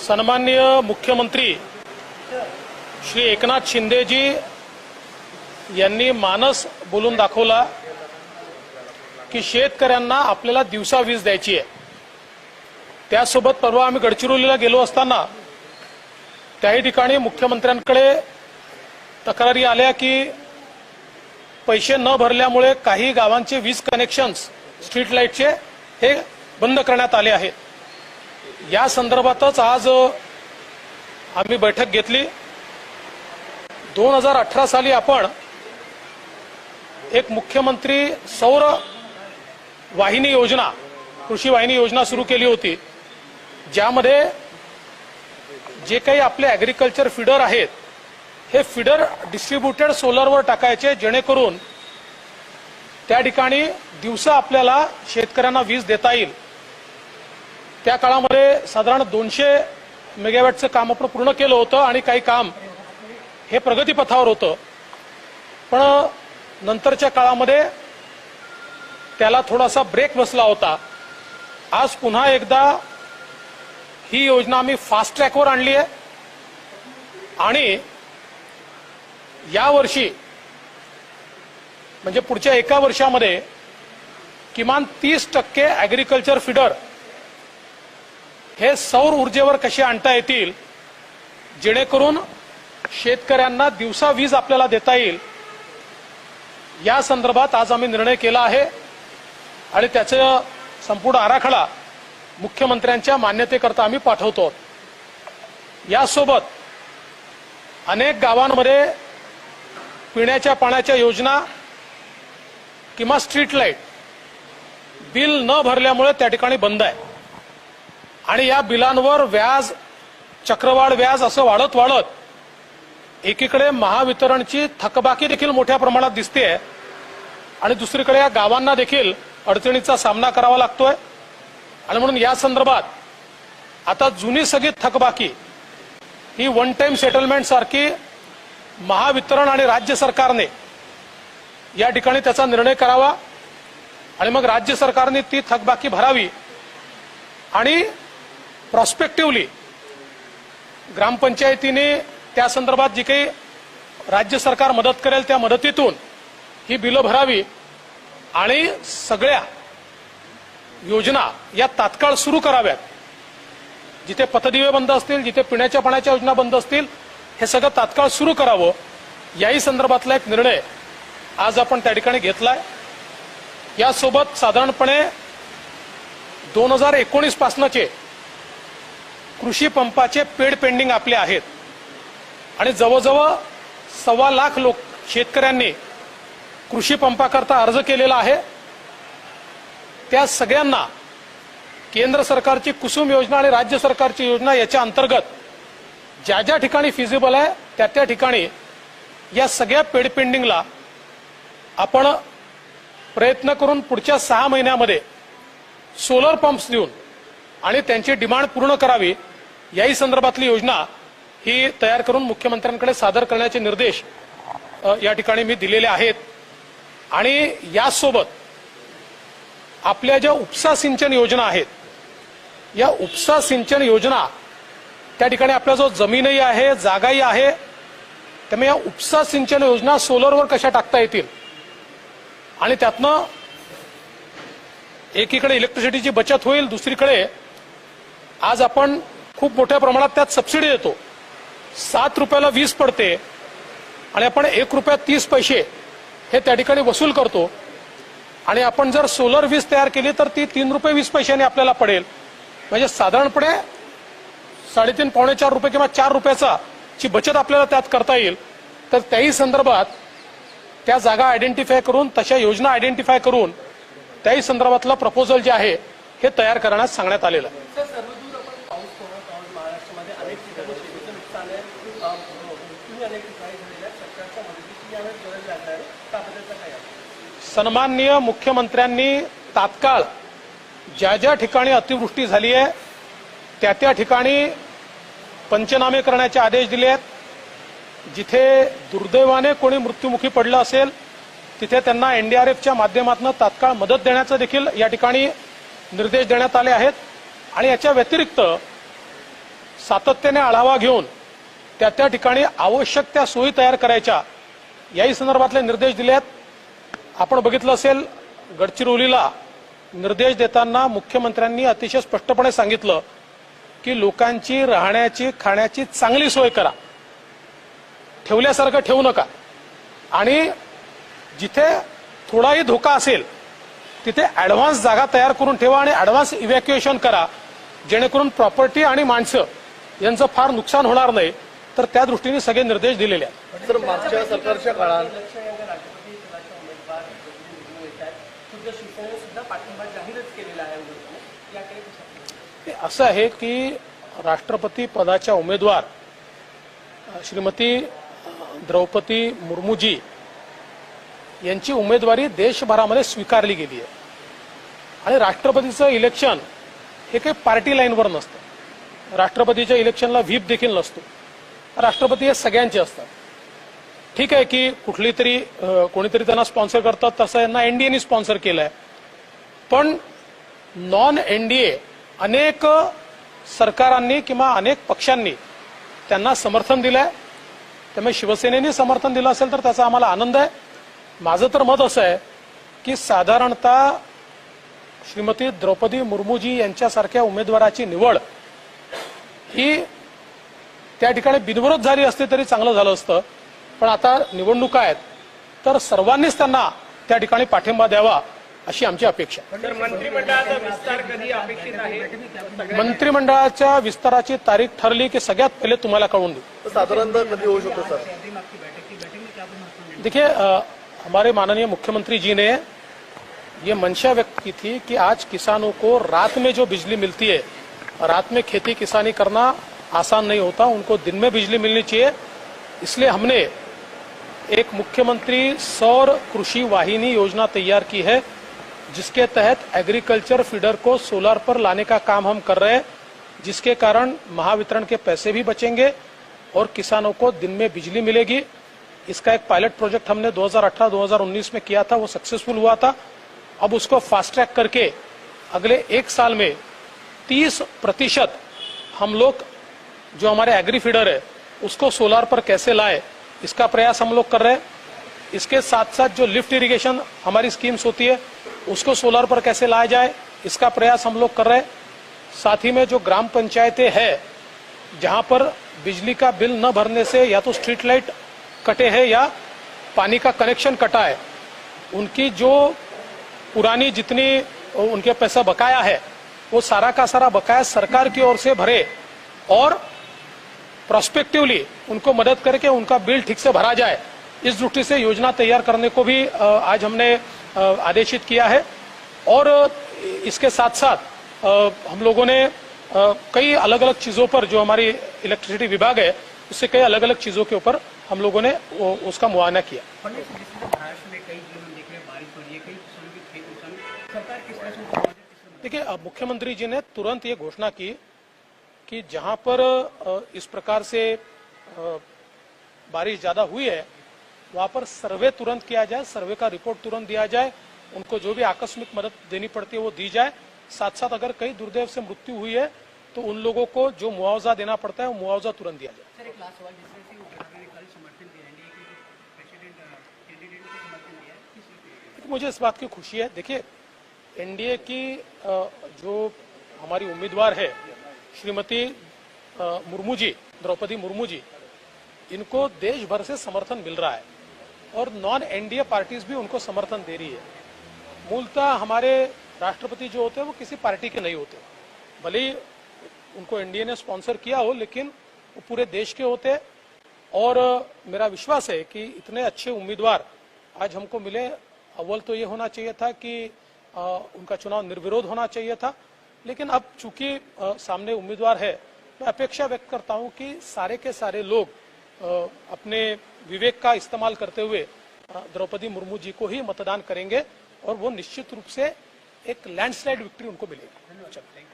सन्माननीय मुख्यमंत्री श्री एकनाथ शिंदेजी यांनी मानस बोलून दाखवला की शेतकऱ्यांना आपल्याला दिवसा वीज द्यायची आहे। त्यासोबत परवा आम्ही गडचिरोलीला गेलो असताना त्याही ठिकाणी मुख्यमंत्र्यांकडे तक्रारी आल्या की पैसे न भरल्यामुळे काही गावांचे वीज कनेक्शन्स स्ट्रीट लाईटचे हे बंद करण्यात आले आहेत। या संदर्भातच आज आम्ही बैठक घेतली। 2018 साली आपण एक मुख्यमंत्री सौर वाहिनी योजना, कृषी वाहिनी योजना सुरू केली होती, ज्यामध्ये जे काही आपले ॲग्रिकल्चर फीडर आहेत हे फीडर डिस्ट्रीब्युटेड सोलरवर टाकायचे, जेणेकरून त्या ठिकाणी दिवसा आपल्याला शेतकऱ्यांना वीज देता येईल। त्या काळामध्ये साधारण 200 मेगावॅटचं काम आपण पूर्ण केलं होतं आणि काही काम हे प्रगतीपथावर होतं, पण नंतरच्या काळामध्ये त्याला थोडासा ब्रेक बसला होता। आज पुन्हा एकदा ही योजना आम्ही फास्ट ट्रॅकवर आणली आहे आणि यावर्षी म्हणजे पुढच्या एका वर्षामध्ये किमान 30% ॲग्रिकल्चर फीडर हे सौर ऊर्जेवर कसे आणता येतील, जेणेकरून शेतकऱ्यांना दिवसा वीज आपल्याला देता येईल, या संदर्भात आज आम्ही निर्णय केला आहे आणि त्याचा संपूर्ण आराखडा मुख्यमंत्र्यांच्या मान्यतेकरता आम्ही पाठवतो। यासोबत अनेक गावांमध्ये पिण्याच्या पाण्याच्या योजना किंवा स्ट्रीट लाईट बिल न भरल्यामुळे त्या ठिकाणी बंद आहे आणि या बिलांवर व्याज, चक्रवाढ व्याज असं वाढत वाढत एकीकडे महावितरणची थकबाकी देखील मोठ्या प्रमाणात दिसते आणि दुसरीकडे या गावांना देखील अडचणीचा सामना करावा लागतोय। आणि म्हणून या संदर्भात आता जुनी सगळी थकबाकी ही वन टाइम सेटलमेंट सारखी महावितरण आणि राज्य सरकारने या ठिकाणी त्याचा निर्णय करावा आणि मग राज्य सरकारने ती थकबाकी भरावी आणि प्रॉस्पेक्टिव्हली ग्रामपंचायतीने त्या संदर्भात जी काही राज्य सरकार मदत करेल त्या मदतीतून ही बिलं भरावी आणि सगळ्या योजना या तात्काळ सुरू कराव्यात। जिथे पथदिवे बंद असतील, जिथे पिण्याच्या पाण्याच्या योजना बंद असतील, हे सगळं तात्काळ सुरू करावं, याही संदर्भातला एक निर्णय आज आपण त्या ठिकाणी घेतलाय। यासोबत साधारणपणे 2019 पासूनचे कृषी पंपाचे पेड पेंडिंग आपले आहेत आणि जवळजवळ 1.25 लाख शेतकऱ्यांनी कृषी पंपाकरता अर्ज केलेला आहे। त्या सगळ्यांना केंद्र सरकारची कुसुम योजना आणि राज्य सरकारची योजना याच्या अंतर्गत ज्या ज्या ठिकाणी फिजिबल आहे त्या त्या ठिकाणी या सगळ्या पेड पेंडिंगला आपण प्रयत्न करून पुढच्या 6 महिन्यामध्ये सोलर पंप्स देऊन आणि त्यांची डिमांड पूर्ण करावी, याही संदर्भातली योजना ही तयार करून मुख्यमंत्र्यांकडे सादर करण्याचे निर्देश या ठिकाणी मी दिलेले आहेत। आणि यासोबत आपल्या ज्या उपसा सिंचन योजना आहेत, या उपसा सिंचन योजना त्या ठिकाणी आपला जो जमीनही आहे, जागाही आहे, त्यामुळे या उपसा सिंचन योजना सोलरवर कशा टाकता येतील आणि त्यातनं एकीकडे इलेक्ट्रिसिटीची बचत होईल, दुसरीकडे आज आपण खूप मोठ्या प्रमाणात त्यात सबसिडी देतो। 7 रुपयाला वीज पडते आणि आपण 1 रुपया 30 पैसे हे त्या ठिकाणी वसूल करतो आणि आपण जर सोलर वीज तयार केली तर ती 3 रुपये 20 पैशांनी आपल्याला पडेल, म्हणजे साधारणपणे 3.5 पावणे 4 रुपये किंवा 4 रुपयाचा ची बचत आपल्याला त्यात करता येईल। तर त्याही संदर्भात त्या जागा आयडेंटिफाय करून, तशा योजना आयडेंटिफाय करून त्याही संदर्भातलं प्रपोजल जे आहे हे तयार करण्यास सांगण्यात आलेलं आहे। सन्माननीय मुख्यमंत्र्यांनी तात्काळ ज्या ज्या ठिकाणी अतिवृष्टी झाली आहे त्या त्या ठिकाणी पंचनामे करण्याचे आदेश दिले आहेत। जिथे दुर्दैवाने कोणी मृत्युमुखी पडलं असेल तिथे त्यांना एनडीआरएफच्या माध्यमातून तात्काळ मदत देण्याचे देखील या ठिकाणी निर्देश देण्यात आले आहेत। आणि याच्या व्यतिरिक्त सातत्याने आढावा घेऊन त्या ठिकाणी आवश्यक त्या सोयी तयार करायच्या याही संदर्भातले निर्देश दिले आहेत। आपण बघितलं असेल गडचिरोलीला निर्देश देताना मुख्यमंत्र्यांनी अतिशय स्पष्टपणे सांगितलं की लोकांची राहण्याची खाण्याची चांगली सोय करा, ठेवल्यासारखं ठेवू नका आणि जिथे थोडाही धोका असेल तिथे ऍडव्हान्स जागा तयार करून ठेवा आणि ऍडव्हान्स इव्हॅक्युएशन करा, जेणेकरून प्रॉपर्टी आणि माणसं यांचं फार नुकसान होणार नाही। तर त्या दृष्टीने सगळे निर्देश दिलेले आहेत। सर, मागच्या सरकारच्या काळात असं आहे की राष्ट्रपती पदाच्या उमेदवार श्रीमती द्रौपदी मुर्मूजी यांची उमेदवारी देशभरामध्ये स्वीकारली गेली आहे आणि राष्ट्रपतीचं इलेक्शन हे काही पार्टी लाईनवर नसतं। राष्ट्रपतीच्या इलेक्शनला व्हीप देखील नसतो। राष्ट्रपती हे सगळ्यांचे असतात। ठीक आहे की कुठली तरी कोणीतरी त्यांना स्पॉन्सर करतात, तसं यांना एनडीएने स्पॉन्सर केलंय, पण नॉन एनडीए अनेक सरकारांनी किंवा अनेक पक्षांनी त्यांना समर्थन दिलंय। त्यामुळे शिवसेनेने समर्थन दिलं असेल तर त्याचा आम्हाला आनंद आहे। माझं तर मत असं आहे की साधारणतः श्रीमती द्रौपदी मुर्मूजी यांच्यासारख्या उमेदवाराची निवड ही त्या ठिकाणी बिनविरोध झाली असती तरी चांगलं झालं असतं, पण आता निवडणुका आहेत तर सर्वांनीच त्यांना त्या ठिकाणी पाठिंबा द्यावा अशी आमची अपेक्षा आहे। मंत्रिमंडळाचा विस्तार कधी अपेक्षित आहे? मंत्रिमंडळाच्या विस्ताराची तारीख ठरली की सगळ्यात पहिले तुम्हाला कळवून देऊ। साधारणतः कधी होऊ शकतो सर? देखिए हमारे माननीय मुख्यमंत्री जी ने ये मंशा व्यक्त की थी कि आज किसानों को रात में जो बिजली मिलती है, रात में खेती किसानी करना आसान नहीं होता, उनको दिन में बिजली मिलनी चाहिए। इसलिए हमने एक मुख्यमंत्री सौर कृषि वाहिनी योजना तैयार की है, जिसके तहत एग्रीकल्चर फीडर को सोलर पर लाने का काम हम कर रहे हैं, जिसके कारण महावितरण के पैसे भी बचेंगे और किसानों को दिन में बिजली मिलेगी। इसका एक पायलट प्रोजेक्ट हमने 2018-2019 में किया था, वो सक्सेसफुल हुआ था। अब उसको फास्ट ट्रैक करके अगले 1 साल में 30% हम लोग जो हमारे एग्री फीडर है उसको सोलार पर कैसे लाए, इसका प्रयास हम लोग कर रहे हैं। इसके साथ साथ जो लिफ्ट इरिगेशन हमारी स्कीम्स होती है उसको सोलार पर कैसे लाया जाए, इसका प्रयास हम लोग कर रहे हैं। साथ ही में जो ग्राम पंचायतें हैं जहां पर बिजली का बिल न भरने से या तो स्ट्रीट लाइट कटे हैं या पानी का कनेक्शन कटा है, उनकी जो पुरानी जितनी उनके पैसा बकाया है वो सारा का सारा बकाया सरकार की ओर से भरे और प्रोस्पेक्टिवली उनको मदद करके उनका बिल ठीक से भरा जाए, इस दृष्टि से योजना तैयार करने को भी आज हमने आदेशित किया है। और इसके साथ साथ हम लोगों ने कई अलग अलग चीजों पर, जो हमारी इलेक्ट्रिसिटी विभाग है उससे कई अलग अलग चीजों के ऊपर हम लोगों ने उसका मुआयना किया। देखिए मुख्यमंत्री जी ने तुरंत ये घोषणा की कि जहां पर इस प्रकार से बारिश ज्यादा हुई है वहां पर सर्वे तुरंत किया जाए, सर्वे का रिपोर्ट तुरंत दिया जाए, उनको जो भी आकस्मिक मदद देनी पड़ती है वो दी जाए। साथ साथ अगर कई दुर्दैव से मृत्यु हुई है तो उन लोगों को जो मुआवजा देना पड़ता है वो मुआवजा तुरंत दिया जाए। मुझे इस बात की खुशी है। देखिए एनडीए की जो हमारी उम्मीदवार है श्रीमती मुर्मू जी, द्रौपदी मुर्मू जी, इनको देश भर से समर्थन मिल रहा है और नॉन एनडीए पार्टीज भी उनको समर्थन दे रही है। मूलतः हमारे राष्ट्रपति जो होते हैं वो किसी पार्टी के नहीं होते, भले ही उनको एनडीए ने स्पॉन्सर किया हो, लेकिन वो पूरे देश के होते। और मेरा विश्वास है कि इतने अच्छे उम्मीदवार आज हमको मिले। अव्वल तो ये होना चाहिए था कि उनका चुनाव निर्विरोध होना चाहिए था, लेकिन अब चूंकि सामने उम्मीदवार है, मैं अपेक्षा व्यक्त करता हूं कि सारे के सारे लोग अपने विवेक का इस्तेमाल करते हुए द्रौपदी मुर्मू जी को ही मतदान करेंगे और वो निश्चित रूप से एक लैंडस्लाइड विक्ट्री उनको मिलेगी।